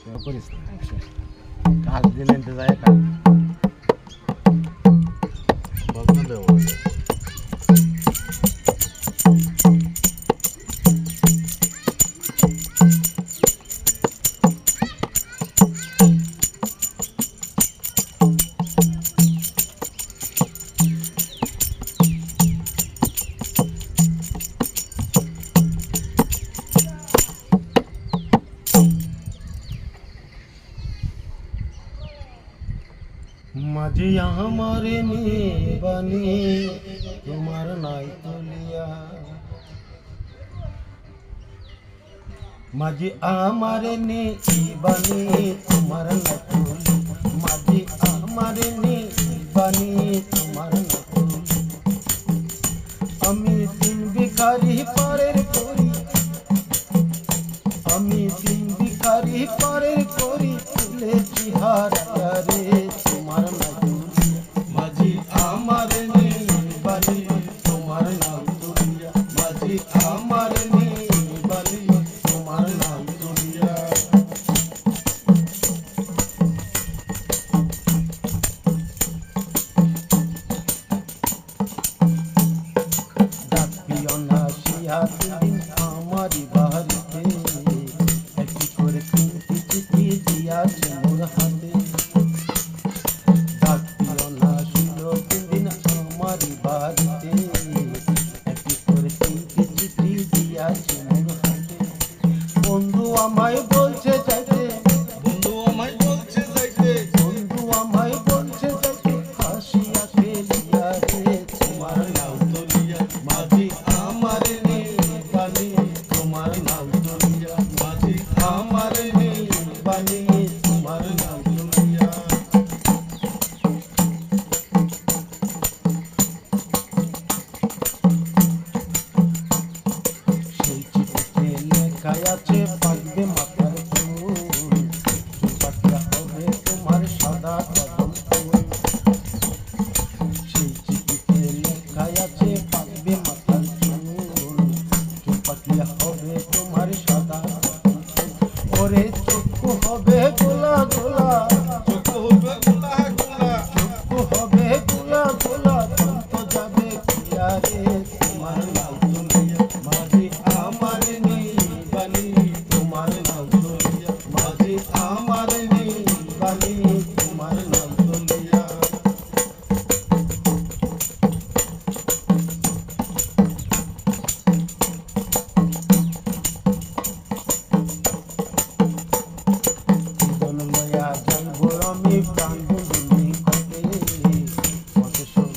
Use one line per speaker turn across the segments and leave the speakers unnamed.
করিস না কাজ দিলে নিতে যায় কাজ বদনা দেবো মাঝি আমারে নিবানি তোমার নাই তুলিয়া মাঝি আমারে নিবানি তোমার নাই তুলি মাঝি আমারে নিবানি তোমার নাই তুলি আমি তিন ভিখারি পারের করি আমি তিন ভিখারি পারের করি তুলেছি হারায়া রে তোমার নাই মাঝি আমার নিবানি তোমার নাম তুলিয়া মাঝি আমার নিবানি তোমার নাম তুলিয়া ডাকিও না শিয়া দিন আমারি বাড়িতে একটি করে তিনটি চিঠি দিয়াছে মোর হাতে ডাকিও না শিলো দিন আমারি বাড়িতে একটি করে তিনটি চিঠি দিয়াছে মোর হাতে বন্ধু আমায় বলছে যাইতে বন্ধু আমায় বলছে যাইতে বন্ধু আমায় বলছে যাইতে হাসিয়া খেলিয়া রে তোমার নাম তুলিয়া মাঝি আমার নিবানি তোমার নাম তুলিয়া মাঝি আমার নিবানি তোমার নাম তুলিয়া সেই চিঠিতে লেখা আছে পাকবে মাথার চুল চুল পাকিয়া হবে তোমার সাদা কদম ফুল সেই চিঠিতে লেখা আছে পাকবে মাথার চুল চুল পাকিয়া হবে তোমার সাদা কদম ফুল ওরে চক্ষু হবে গোলা গোলা চক্ষু হবে গোলা গোলা চক্ষু হবে গোলা গোলা দন্ত যাবে কিয়া রে তোমার নাম তুলিয়া মাঝি আমার নিবানি তোমার নাম তুলিয়া মাঝি আমার নিবানি তোমার নাম তুলিয়া জীবন লয়া যাইব আমি প্রাণ বন্ধুনি কতে কত শোক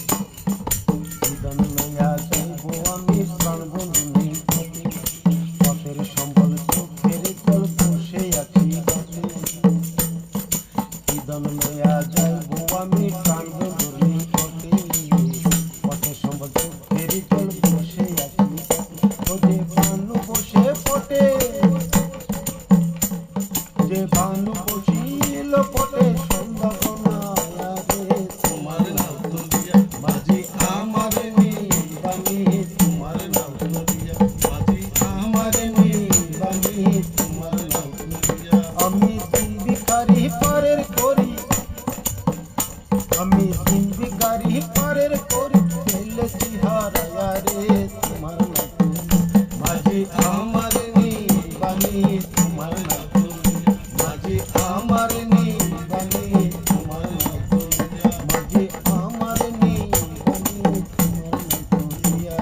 জীবন লয়া যাইব আমি প্রাণ বন্ধুনি কতে পথের সম্বল চোখের জল বসে আছি কতে জীবন লয়া যাইব আমি প্রাণ বন্ধুনি কতে পথের সম্বল চোখের জল বসে আছি কতে ভানু বসে পটে যে ভানু বসিল পটে সন্ধ্যা রে তোমার নাম তুলিয়া মাঝি আমার নিবানি তোমার নাম তুলিয়া মাঝি আমার নিবানি তোমার নাম তুলিয়া আমি তিন ভিখারি পারের করি আমি তিন ভিখারি পারের করি ফেলেছি হারায়া রে তোমার নাম তুলিয়া মাঝি আমার নিবানি তোমার নাম তুলিয়া মাঝি আমার নিবানি তোমার নাম তুলিয়া মাঝি আমার নিবানি তোমার নাম তুলিয়া